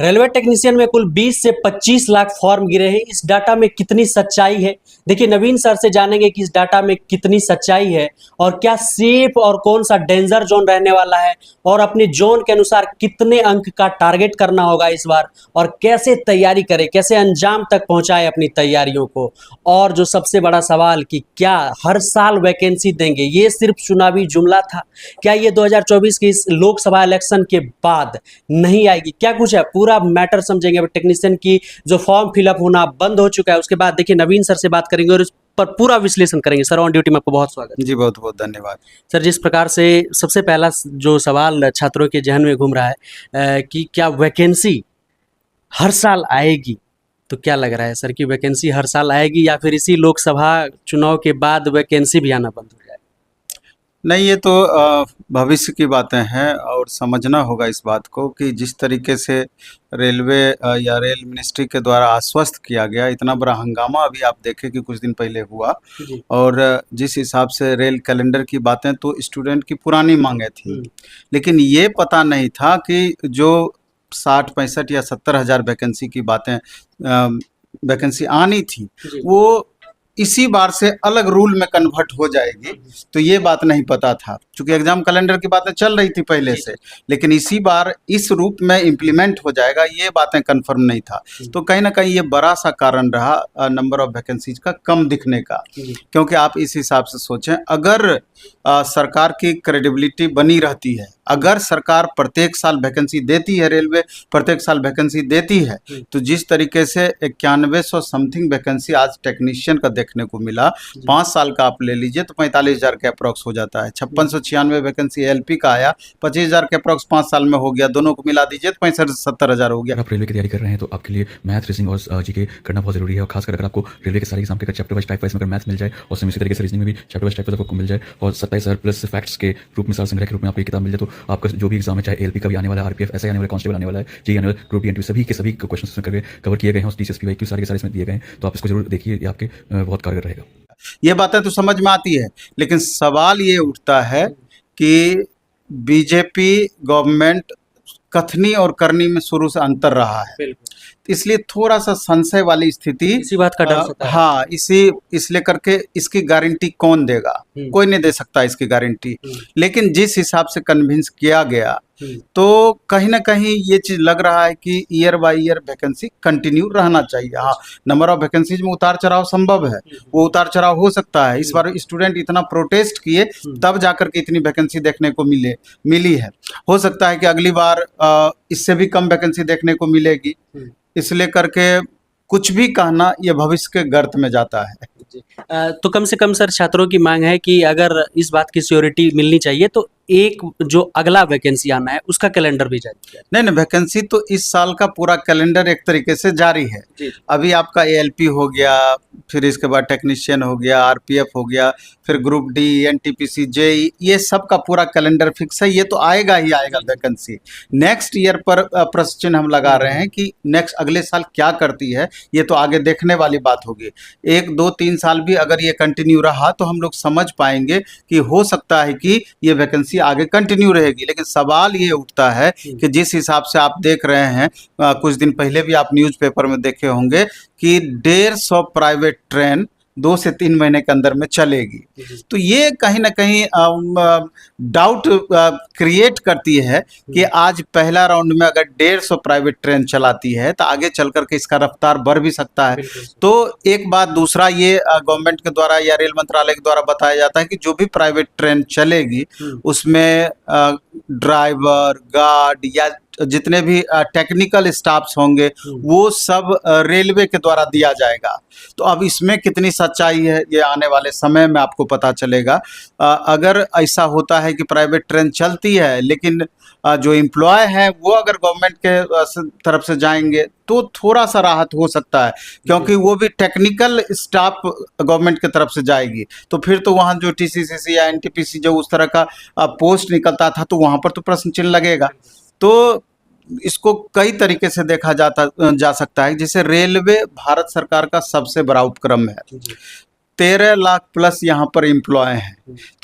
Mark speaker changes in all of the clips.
Speaker 1: Railway technician में कुल 20 से 25 लाख फॉर्म गिरे हैं। इस डाटा में कितनी सच्चाई है, देखिए नवीन सर से जानेंगे कि इस डाटा में कितनी सच्चाई है और क्या सेफ और कौन सा डेंजर जोन रहने वाला है और अपने जोन के अनुसार कितने अंक का टारगेट करना होगा इस बार और कैसे तैयारी करें, कैसे अंजाम तक पहुंचाए अपनी तैयारियों को। और जो सबसे बड़ा सवाल कि क्या हर साल वैकेंसी देंगे, ये सिर्फ चुनावी जुमला था, क्या ये 2024 की इस लोकसभा इलेक्शन के बाद नहीं आएगी, क्या कुछ है, पूरा मैटर समझेंगे। अब टेक्नीशियन की जो फॉर्म फिलअप होना बंद हो चुका है, उसके बाद देखिए नवीन सर से बात करेंगे और इस पर पूरा विश्लेषण करेंगे। सर ऑन ड्यूटी में आपको बहुत स्वागत।
Speaker 2: जी बहुत बहुत धन्यवाद।
Speaker 1: सर जिस प्रकार से सबसे पहला जो सवाल छात्रों के जहन में घूम रहा है कि क्या वैकेंसी हर साल आएगी, तो क्या लग रहा है सर कि वैकेंसी हर साल आएगी या फिर इसी लोकसभा चुनाव के बाद वैकेंसी भी आना बंद हो जाए?
Speaker 2: नहीं, ये तो भविष्य की बातें हैं और समझना होगा इस बात को कि जिस तरीके से रेलवे या रेल मिनिस्ट्री के द्वारा आश्वस्त किया गया, इतना बड़ा हंगामा अभी आप देखें कि कुछ दिन पहले हुआ और जिस हिसाब से रेल कैलेंडर की बातें तो स्टूडेंट की पुरानी मांगें थी, लेकिन ये पता नहीं था कि जो 60-65 या 70,000 वैकेंसी की बातें वैकेंसी आनी थी वो इसी बार से अलग रूल में कन्वर्ट हो जाएगी। तो ये बात नहीं पता था, क्योंकि एग्जाम कैलेंडर की बातें चल रही थी पहले से, लेकिन इसी बार इस रूप में इम्प्लीमेंट हो जाएगा ये बातें कंफर्म नहीं था। तो कहीं ना कहीं ये बड़ा सा कारण रहा नंबर ऑफ वैकेंसीज का कम दिखने का, क्योंकि आप इस हिसाब से सोचें, अगर सरकार की क्रेडिबिलिटी बनी रहती है, अगर सरकार प्रत्येक साल वैकेंसी देती है, रेलवे प्रत्येक साल वैकेंसी देती है, तो जिस तरीके से 9100 समथिंग वैकेंसी आज टेक्नीशियन का देखने को मिला, 5 साल का आप ले लीजिए तो 45,000 के अप्रॉक्स हो जाता है। 5696 वैकेंसी एलपी का आया, 25,000 के अप्रॉक्स 5 साल में हो गया, दोनों को मिला दीजिए तो 65-70,000 हो गया।
Speaker 3: आप रेलवे की तैयारी कर रहे हैं तो आपके लिए मैथ, रीजनिंग और जीके करना बहुत जरूरी है, और खासकर अगर आपको रेलवे के सारे एग्जाम के चैप्टर वाइज टाइप वाइज में अगर मैथ मिल जाए और सेम इसी तरीके से रीजनिंग में भी चैप्टर वाइज टाइप वाइज आपको मिल जाए और 27 प्लस फैक्ट्स के रूप में, सार संग्रह के रूप में आपको किताब मिल जाए, तो आपका जो भी एग्जाम है, चाहे एलपी का भी आने वाला है, आरपीएफ ऐसा आने वाला, कांस्टेबल आने वाला है, जी आने वाला, ग्रुप डी एंट्री, सभी के सभी क्वेश्चन उसमें करके कवर किए गए हैं और टीसीएसपी वाई सारे के सारे इसमें दिए गए हैं। तो आप इसको जरूर देखिए, ये आपके बहुत कारगर रहेगा।
Speaker 2: ये बातें तो समझ में आती है, लेकिन सवाल ये उठता है कि बीजेपी गवर्नमेंट कथनी और करनी में शुरू से अंतर रहा है, इसलिए थोड़ा सा संशय वाली स्थिति,
Speaker 1: इसी बात का डर सता है।
Speaker 2: हाँ, इसलिए करके इसकी गारंटी कौन देगा? कोई नहीं दे सकता इसकी गारंटी, लेकिन जिस हिसाब से कन्विंस किया गया तो कहीं ना कहीं ये चीज लग रहा है कि year by year vacancy continue रहना चाहिए। हाँ, नंबर ऑफ वैकेंसीज में उतार चढ़ाव संभव है, वो उतार चढ़ाव हो सकता है। इस बार स्टूडेंट इतना प्रोटेस्ट किए तब जाकर के इतनी वैकेंसी देखने को मिली है। हो सकता है कि अगली बार इससे भी कम वैकेंसी देखने को मिलेगी, इसलिए करके कुछ भी कहना ये भविष्य के गर्त में जाता है।
Speaker 1: तो कम से कम सर छात्रों की मांग है कि अगर इस बात की श्योरिटी मिलनी चाहिए तो एक जो अगला वैकेंसी आना है उसका कैलेंडर भी जारी है।
Speaker 2: नहीं, वैकेंसी तो इस साल का पूरा कैलेंडर एक तरीके से जारी है। अभी आपका एएलपी हो गया, फिर इसके बाद टेक्नीशियन हो गया, आरपीएफ हो गया, फिर ग्रुप डी, एनटीपीसी, जेई, ये सब का पूरा कैलेंडर फिक्स है। ये तो आएगा ही आएगा वैकेंसी। नेक्स्ट ईयर पर प्रश्न चिन्ह हम लगा रहे हैं कि नेक्स्ट अगले साल क्या करती है, ये तो आगे देखने वाली बात होगी। 1, 2, 3 साल भी अगर ये कंटिन्यू रहा तो हम लोग समझ पाएंगे कि हो सकता है कि ये वैकेंसी आगे कंटिन्यू रहेगी। लेकिन सवाल ये उठता है कि जिस हिसाब से आप देख रहे हैं, कुछ दिन पहले भी आप न्यूज़पेपर में देखे होंगे कि 150 प्राइवेट ट्रेन 2 से 3 महीने के अंदर में चलेगी, तो ये कहीं ना कहीं डाउट क्रिएट करती है कि आज पहला राउंड में अगर 150 प्राइवेट ट्रेन चलाती है तो आगे चल करके इसका रफ्तार बढ़ भी सकता है। तो एक बात, दूसरा ये गवर्नमेंट के द्वारा या रेल मंत्रालय के द्वारा बताया जाता है कि जो भी प्राइवेट ट्रेन चलेगी उसमें ड्राइवर, गार्ड या जितने भी टेक्निकल स्टाफ्स होंगे वो सब रेलवे के द्वारा दिया जाएगा। तो अब इसमें कितनी सच्चाई है ये आने वाले समय में आपको पता चलेगा। अगर ऐसा होता है कि प्राइवेट ट्रेन चलती है लेकिन जो एम्प्लॉय है वो अगर गवर्नमेंट के तरफ से जाएंगे तो थोड़ा सा राहत हो सकता है, क्योंकि वो भी टेक्निकल स्टाफ गवर्नमेंट की तरफ से जाएगी। तो फिर तो वहाँ जो टीसीसीसी या एनटीपीसी जो उस तरह का पोस्ट निकलता था तो वहाँ पर तो प्रश्न चिन्ह लगेगा। तो इसको कई तरीके से देखा जा सकता है। जैसे रेलवे भारत सरकार का सबसे बड़ा उपक्रम है, 13 लाख प्लस यहाँ पर एम्प्लॉय हैं।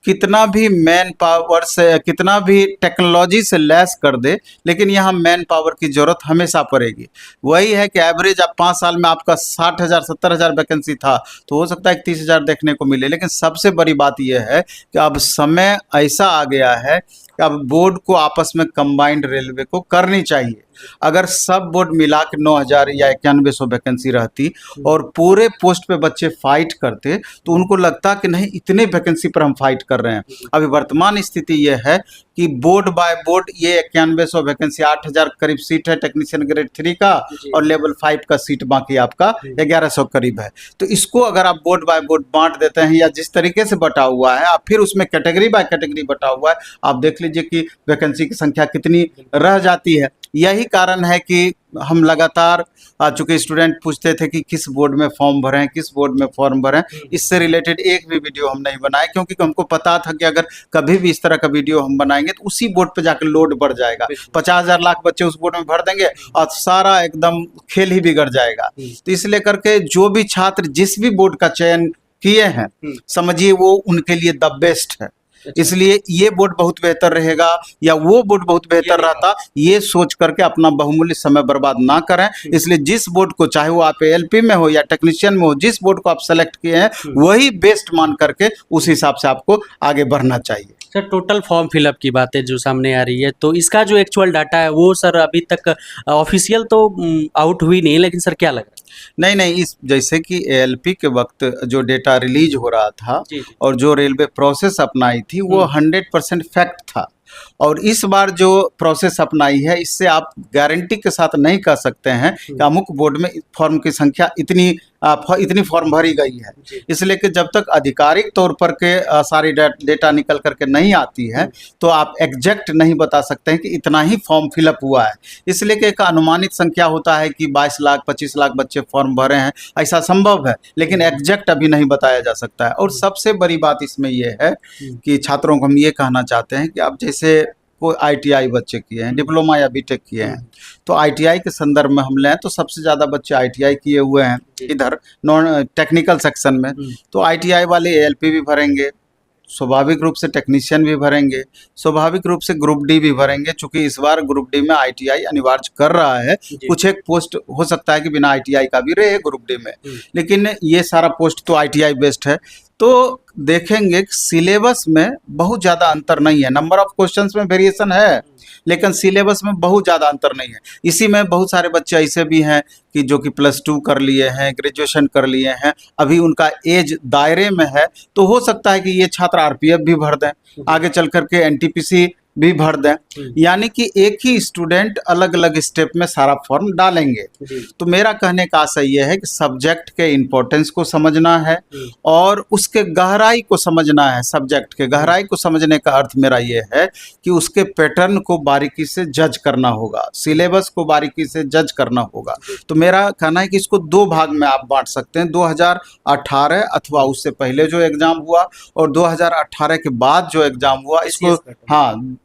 Speaker 2: कितना भी मैन पावर से, कितना भी टेक्नोलॉजी से लैस कर दे, लेकिन यहाँ मैन पावर की जरूरत हमेशा पड़ेगी। वही है कि एवरेज आप 5 साल में आपका 60,000 70,000 वैकेंसी था, तो हो सकता है 30,000 देखने को मिले। लेकिन सबसे बड़ी बात यह है कि अब समय ऐसा आ गया है कि अब बोर्ड को आपस में कंबाइंड रेलवे को करनी चाहिए। अगर सब बोर्ड मिला के 9,000 या 9100 वैकेंसी रहती और पूरे पोस्ट पे बच्चे फाइट करते, तो उनको लगता कि नहीं, इतने वैकेंसी पर हम फाइट कर रहे हैं। अभी वर्तमान स्थिति ये है कि बोर्ड बाय बोर्ड ये 9100 वैकेंसी, 8,000 करीब सीट है टेक्नीशियन ग्रेड 3 का, और लेवल 5 का सीट बाकी आपका 1100 करीब है। तो इसको अगर आप बोर्ड बाय बोर्ड बांट देते हैं, या जिस तरीके से बटा हुआ है, आप फिर उसमें कैटेगरी बाय कैटेगरी बटा हुआ है, आप देख लीजिए कि वैकेंसी की संख्या कितनी रह जाती है। यही कारण है कि हम लगातार, चूंकि स्टूडेंट पूछते थे कि किस बोर्ड में फॉर्म भरें, किस बोर्ड में फॉर्म भरें, इससे रिलेटेड एक भी वीडियो हम नहीं बनाए, क्योंकि हमको पता था कि अगर कभी भी इस तरह का वीडियो हम बनाएंगे तो उसी बोर्ड पे जाकर लोड बढ़ जाएगा। 50,000 लाख बच्चे उस बोर्ड में भर देंगे और सारा एकदम खेल ही बिगड़ जाएगा। तो इसलिए करके जो भी छात्र जिस भी बोर्ड का चयन किए हैं, समझिए वो उनके लिए द बेस्ट है। इसलिए ये बोर्ड बहुत बेहतर रहेगा या वो बोर्ड बहुत बेहतर रहता, ये सोच करके अपना बहुमूल्य समय बर्बाद ना करें। इसलिए जिस बोर्ड को, चाहे वो आप एलपी में हो या टेक्नीशियन में हो, जिस बोर्ड को आप सेलेक्ट किए हैं वही बेस्ट मान करके उस हिसाब से आपको आगे बढ़ना चाहिए।
Speaker 1: सर, टोटल फॉर्म फिलअप की बातें जो सामने आ रही है, तो इसका जो एक्चुअल डाटा है वो सर अभी तक ऑफिशियल तो आउट हुई नहीं, लेकिन सर क्या लग रहा है?
Speaker 2: नहीं, इस जैसे कि एएलपी के वक्त जो डेटा रिलीज हो रहा था
Speaker 1: जी।
Speaker 2: और जो रेलवे प्रोसेस अपनाई थी वो 100% फैक्ट था। और इस बार जो प्रोसेस अपनाई है, इससे आप गारंटी के साथ नहीं कह सकते हैं कि अमुक बोर्ड में फॉर्म की संख्या इतनी फॉर्म भरी गई है। इसलिए कि जब तक आधिकारिक तौर पर के सारी डेटा निकल करके नहीं आती है, तो आप एग्जैक्ट नहीं बता सकते हैं कि इतना ही फॉर्म फिलअप हुआ है। इसलिए कि एक अनुमानित संख्या होता है कि 22 लाख 25 लाख बच्चे फॉर्म भरे हैं, ऐसा संभव है, लेकिन एग्जैक्ट अभी नहीं बताया जा सकता है। और सबसे बड़ी बात इसमें यह है कि छात्रों को हम ये कहना चाहते हैं कि आप जैसे कोई आईटीआई बच्चे किए हैं, डिप्लोमा या बीटेक किए हैं, तो आईटीआई के संदर्भ में हम लें तो सबसे ज़्यादा बच्चे आईटीआई किए हुए हैं इधर नॉन टेक्निकल सेक्शन में, तो आईटीआई वाले एएलपी भी भरेंगे, स्वाभाविक रूप से टेक्नीशियन भी भरेंगे, स्वाभाविक रूप से ग्रुप डी भी भरेंगे। चूंकि इस बार ग्रुप डी में आईटीआई अनिवार्य कर रहा है, कुछ एक पोस्ट हो सकता है कि बिना आईटीआई का भी रहे ग्रुप डी में, लेकिन ये सारा पोस्ट तो आईटीआई बेस्ड है। तो देखेंगे कि सिलेबस में बहुत ज़्यादा अंतर नहीं है, नंबर ऑफ क्वेश्चंस में वेरिएशन है, लेकिन सिलेबस में बहुत ज़्यादा अंतर नहीं है। इसी में बहुत सारे बच्चे ऐसे भी हैं कि जो कि +2 कर लिए हैं, ग्रेजुएशन कर लिए हैं, अभी उनका एज दायरे में है, तो हो सकता है कि ये छात्र आरपीएफ भी भर दें, आगे चल करके एनटीपीसी भी भर दें। यानी कि एक ही स्टूडेंट अलग अलग स्टेप में सारा फॉर्म डालेंगे। तो मेरा कहने का आशय यह है कि सब्जेक्ट के इम्पोर्टेंस को समझना है और उसके गहराई को समझना है। सब्जेक्ट के गहराई को समझने का अर्थ मेरा ये है कि उसके पैटर्न को बारीकी से जज करना होगा, सिलेबस को बारीकी से जज करना होगा। तो मेरा कहना है कि इसको 2 भाग में आप बांट सकते हैं, 2018 अथवा उससे पहले जो एग्जाम हुआ और 2018 के बाद जो एग्जाम हुआ, इसको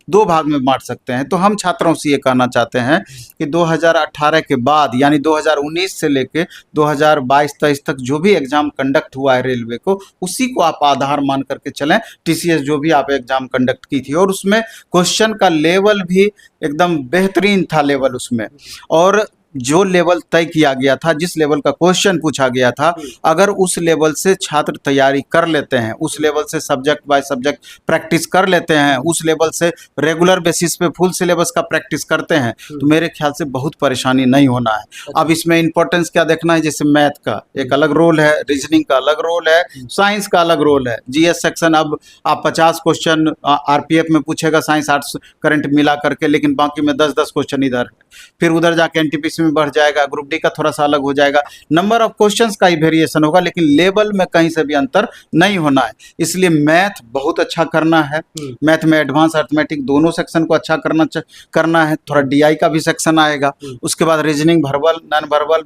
Speaker 2: 2 भाग में बांट सकते हैं। तो हम छात्रों से ये कहना चाहते हैं कि 2018 के बाद यानी 2019 से लेके 2022-23 तक जो भी एग्जाम कंडक्ट हुआ है रेलवे को, उसी को आप आधार मान करके चलें। टीसीएस जो भी आप एग्जाम कंडक्ट की थी, और उसमें क्वेश्चन का लेवल भी एकदम बेहतरीन था लेवल उसमें, और जो लेवल तय किया गया था, जिस लेवल का क्वेश्चन पूछा गया था, अगर उस लेवल से छात्र तैयारी कर लेते हैं, उस लेवल से सब्जेक्ट बाय सब्जेक्ट प्रैक्टिस कर लेते हैं, उस लेवल से रेगुलर बेसिस पे फुल सिलेबस का प्रैक्टिस करते हैं, तो मेरे ख्याल से बहुत परेशानी नहीं होना है। अब इसमें इंपॉर्टेंस क्या देखना है, जैसे मैथ का एक अलग रोल है, रीजनिंग का अलग रोल है, साइंस का अलग रोल है, जीएस सेक्शन अब आप 50 क्वेश्चन आरपीएफ में पूछेगा साइंस आर्ट्स करंट मिला करके, लेकिन बाकी में 10-10 क्वेश्चन इधर है, फिर उधर जाके एनटीपीसी में बढ़ जाएगा, ग्रुप डी का थोड़ा सा अलग हो जाएगा, नंबर ऑफ क्वेश्चंस का ही वेरिएशन होगा, लेकिन लेवल में कहीं से भी अंतर नहीं होना है। इसलिए मैथ बहुत अच्छा करना है, मैथ में एडवांस अर्थमेटिक दोनों सेक्शन को अच्छा करना है, थोड़ा डीआई का भी सेक्शन आएगा, उसके बाद रीजनिंग वर्बल नॉन वर्बल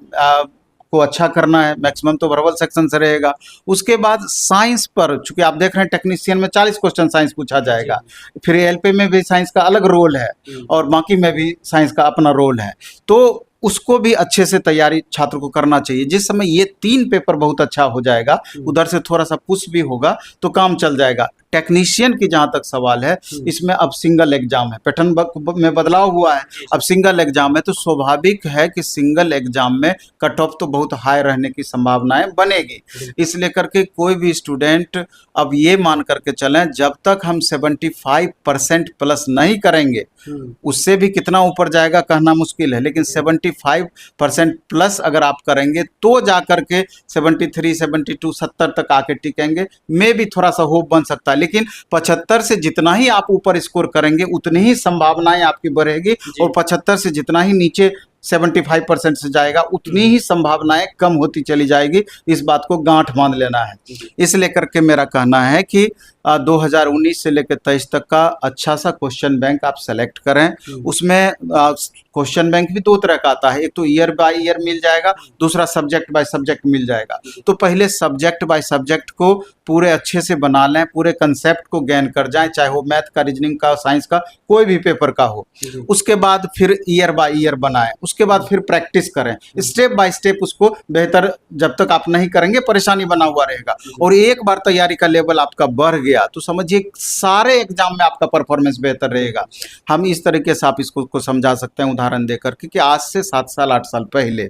Speaker 2: को अच्छा करना है, मैक्सिमम तो वर्बल सेक्शन से रहेगा। उसके बाद साइंस पर, चूंकि आप देख रहे हैं टेक्नीशियन में 40 क्वेश्चन साइंस पूछा जाएगा, फिर एलपी में भी साइंस का अलग रोल है और बाकी में भी साइंस का अपना रोल है, तो उसको भी अच्छे से तैयारी छात्र को करना चाहिए। जिस समय ये 3 पेपर बहुत अच्छा हो जाएगा, उधर से थोड़ा सा पुश भी होगा तो काम चल जाएगा। टेक्नीशियन की जहाँ तक सवाल है, इसमें अब सिंगल एग्जाम है, पैटर्न में बदलाव हुआ है, अब सिंगल एग्जाम है, तो स्वाभाविक है कि सिंगल एग्जाम में कट ऑफ तो बहुत हाई रहने की संभावनाएं बनेगी। इसलिए करके कोई भी स्टूडेंट अब ये मान करके चलें, जब तक हम 75% प्लस नहीं करेंगे, उससे भी कितना ऊपर जाएगा कहना मुश्किल है, लेकिन 75% प्लस अगर आप करेंगे तो जाकर के 73, 72, 70 तक आके टिकेंगे। में भी थोड़ा सा होप बन सकता है, लेकिन 75 से जितना ही आप ऊपर स्कोर करेंगे उतनी ही संभावनाएं आपकी बढ़ेगी, और 75 से जितना ही नीचे 75% से जाएगा उतनी ही संभावनाएं कम होती चली जाएगी। इस बात को गांठ बांध लेना है। इसलिए करके मेरा कहना है कि 2019 से लेकर 23 तक का अच्छा सा क्वेश्चन बैंक आप सेलेक्ट करें। उसमें क्वेश्चन बैंक भी दो तरह का आता है, एक तो ईयर बाय ईयर मिल जाएगा, दूसरा सब्जेक्ट बाय सब्जेक्ट मिल जाएगा। तो पहले सब्जेक्ट बाय सब्जेक्ट को पूरे अच्छे से बना लें, पूरे कंसेप्ट को गैन कर जाएं, चाहे वो मैथ का, रीजनिंग का, साइंस का, कोई भी पेपर का हो। उसके बाद फिर ईयर बाय ईयर बनाएं, उसके बाद फिर प्रैक्टिस करें, स्टेप बाय स्टेप उसको बेहतर। जब तक आप नहीं करेंगे परेशानी बना हुआ रहेगा, और एक बार तैयारी का लेवल आपका बढ़ गया तो समझिए सारे एग्जाम में आपका परफॉर्मेंस बेहतर रहेगा। हम इस तरीके से आप इसको समझा सकते हैं उदाहरण देकर कि आज से 7 साल 8 साल पहले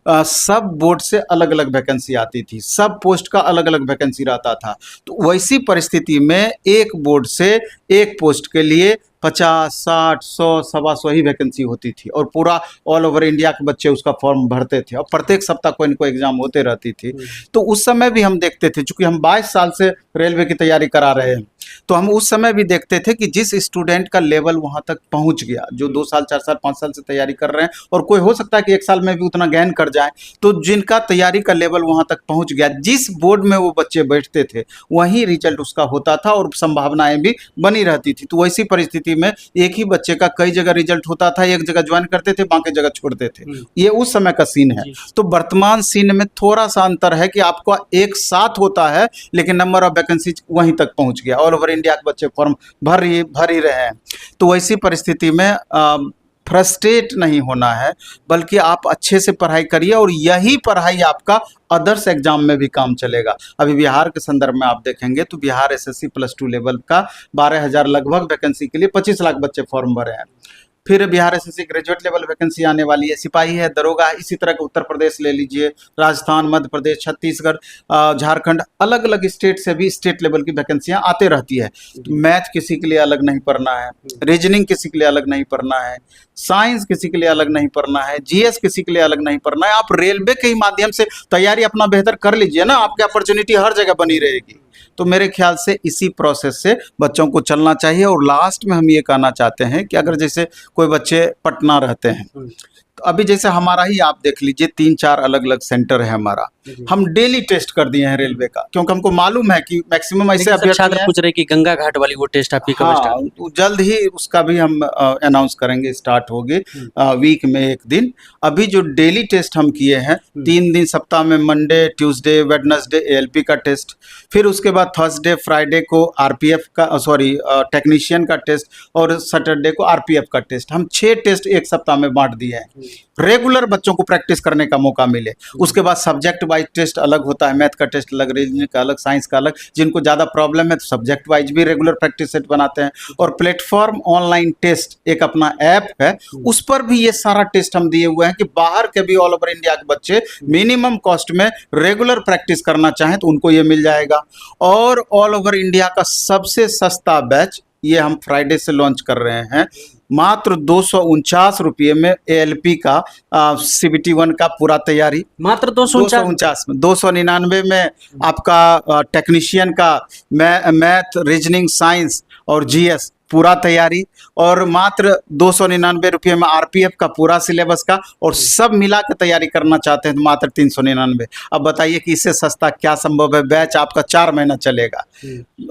Speaker 2: सब बोर्ड से अलग अलग वैकेंसी आती थी, सब पोस्ट का अलग अलग वैकेंसी रहता था। तो वैसी परिस्थिति में एक बोर्ड से एक पोस्ट के लिए 50, 60, 100, 125 ही वैकेंसी होती थी, और पूरा ऑल ओवर इंडिया के बच्चे उसका फॉर्म भरते थे, और प्रत्येक सप्ताह कोई न कोई एग्जाम होते रहती थी। तो उस समय भी हम देखते थे, चूंकि हम 22 साल से रेलवे की तैयारी करा रहे हैं, तो हम उस समय भी देखते थे कि जिस स्टूडेंट का लेवल वहां तक पहुंच गया, जो 2 साल 4 साल 5 साल से तैयारी कर रहे हैं, और कोई हो सकता है कि 1 साल में भी उतना गैन कर जाए, तो जिनका तैयारी का लेवल वहां तक पहुंच गया, जिस बोर्ड में वो बच्चे बैठते थे वही रिजल्ट उसका होता था, और संभावनाएं भी बनी रहती थी। तो वैसी परिस्थिति में एक ही बच्चे का कई जगह रिजल्ट होता था, एक जगह ज्वाइन करते थे, बाकी जगह छोड़ते थे। ये उस समय का सीन है। तो वर्तमान सीन में थोड़ा सा अंतर है कि आपका एक साथ होता है, लेकिन नंबर ऑफ वैकेंसी वहीं तक पहुंच गया, ऑल ओवर इंडिया के बच्चे फॉर्म भर ही रहे हैं। तो वैसी परिस्थिति में फ्रस्ट्रेट नहीं होना है, बल्कि आप अच्छे से पढ़ाई करिए, और यही पढ़ाई आपका अदर्स एग्जाम में भी काम चलेगा। अभी बिहार के संदर्भ में आप देखेंगे तो बिहार एसएससी +2 लेवल का 12,000 लगभग वैकेंसी के लिए 25 लाख बच्चे फॉर्म भरे हैं। फिर Bihar SSC graduate level vacancy आने वाली है, सिपाही है, दरोगा है, इसी तरह के उत्तर प्रदेश ले लीजिए, राजस्थान, मध्य प्रदेश, छत्तीसगढ़, झारखंड, अलग अलग स्टेट से भी स्टेट लेवल की वैकेंसियां आते रहती है। तो मैथ किसी के लिए अलग नहीं पढ़ना है, रीजनिंग किसी के लिए अलग नहीं पढ़ना है, साइंस किसी के लिए अलग नहीं पढ़ना है, जीएस किसी के लिए अलग नहीं पढ़ना है। आप रेलवे के ही माध्यम से तैयारी अपना बेहतर कर लीजिए ना, आपकी अपॉर्चुनिटी हर जगह बनी रहेगी। तो मेरे ख्याल से इसी प्रोसेस से बच्चों को चलना चाहिए। और लास्ट में हम ये कहना चाहते हैं कि अगर जैसे कोई बच्चे पटना रहते हैं, तो अभी जैसे हमारा ही आप देख लीजिए 3-4 अलग अलग सेंटर है हमारा, हम डेली टेस्ट कर दिए हैं रेलवे का, क्योंकि हमको मालूम है कि मैक्सिमम ऐसे
Speaker 1: अभ्यर्थी पूछ रहे कि गंगा घाट वाली वो टेस्ट आपकी कब स्टार्ट होगी?
Speaker 2: तो जल्द ही उसका भी हम अनाउंस करेंगे, स्टार्ट होगी वीक में एक दिन। अभी जो डेली टेस्ट हम किए हैं 3 दिन सप्ताह में, मंडे, ट्यूसडे, वेडनेसडे एएलपी का टेस्ट, फिर उसके बाद थर्सडे फ्राइडे को आरपीएफ का टेक्नीशियन का टेस्ट, और सैटरडे को आरपीएफ का टेस्ट। हम 6 टेस्ट एक सप्ताह में बांट दिए हैं, रेगुलर बच्चों को प्रैक्टिस करने का मौका मिले। उसके बाद सब्जेक्ट वाइज टेस्ट अलग होता है, मैथ का टेस्ट अलग, रीजनिंग का अलग, साइंस का अलग। जिनको ज़्यादा प्रॉब्लम है तो सब्जेक्ट वाइज भी रेगुलर प्रैक्टिस सेट बनाते हैं। और प्लेटफॉर्म ऑनलाइन टेस्ट एक अपना ऐप है, उस पर भी ये सारा टेस्ट हम दिए हुए हैं कि बाहर के भी ऑल ओवर इंडिया के बच्चे मिनिमम कॉस्ट में रेगुलर प्रैक्टिस करना चाहें तो उनको ये मिल जाएगा। और ऑल ओवर इंडिया का सबसे सस्ता बैच ये हम फ्राइडे से लॉन्च कर रहे हैं, मात्र 249 रुपये में एएलपी का CBT 1 का पूरा तैयारी, मात्र 249 में। 299 में आपका टेक्नीशियन का मैथ, रीजनिंग, साइंस और जीएस पूरा तैयारी, और मात्र 299 रुपये में आरपीएफ का पूरा सिलेबस का, और सब मिला के तैयारी करना चाहते हैं तो मात्र 399। अब बताइए कि इससे सस्ता क्या संभव है। बैच आपका 4 महीना चलेगा,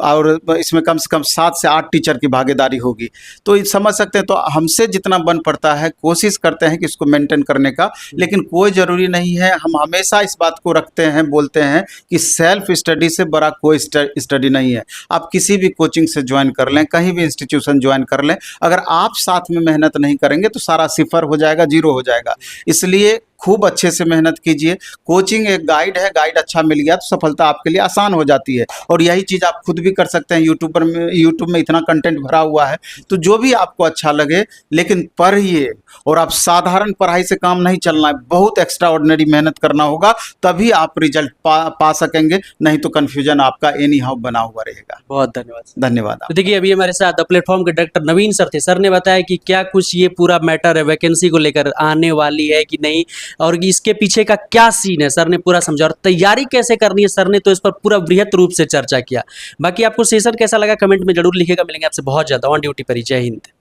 Speaker 2: और इसमें कम से कम 7 से 8 टीचर की भागीदारी होगी। तो समझ सकते हैं, तो हमसे जितना बन पड़ता है कोशिश करते हैं कि इसको मेंटेन करने का, लेकिन कोई ज़रूरी नहीं है। हम हमेशा इस बात को रखते हैं, बोलते हैं कि सेल्फ स्टडी से बड़ा कोई स्टडी नहीं है। आप किसी भी कोचिंग से ज्वाइन कर लें, कहीं भी इंस्टीट्यूशन ज्वाइन कर लें, अगर आप साथ में मेहनत नहीं करेंगे तो सारा सिफर हो जाएगा, जीरो हो जाएगा। इसलिए खूब अच्छे से मेहनत कीजिए। कोचिंग एक गाइड है, गाइड अच्छा मिल गया तो सफलता आपके लिए आसान हो जाती है। और यही चीज़ आप खुद भी कर सकते हैं। यूट्यूब में इतना कंटेंट भरा हुआ है, तो जो भी आपको अच्छा लगे, लेकिन पढ़िए। और आप साधारण पढ़ाई से काम नहीं चलना है, बहुत एक्स्ट्रा ऑर्डिनरी मेहनत करना होगा, तभी आप रिजल्ट पा सकेंगे, नहीं तो कन्फ्यूजन आपका एनी हाउ बना हुआ रहेगा।
Speaker 1: बहुत धन्यवाद।
Speaker 2: धन्यवाद।
Speaker 1: तो देखिए अभी हमारे साथ द प्लेटफॉर्म के डायरेक्टर नवीन सर थे। सर ने बताया कि क्या कुछ ये पूरा मैटर है वैकेंसी को लेकर आने वाली है कि नहीं, और इसके पीछे का क्या सीन है सर ने पूरा समझा, और तैयारी कैसे करनी है सर ने तो इस पर पूरा बृहत रूप से चर्चा किया। बाकी आपको सेशन कैसा लगा कमेंट में जरूर लिखिएगा। मिलेंगे आपसे बहुत ज्यादा ऑन ड्यूटी पर ही। जय हिंद।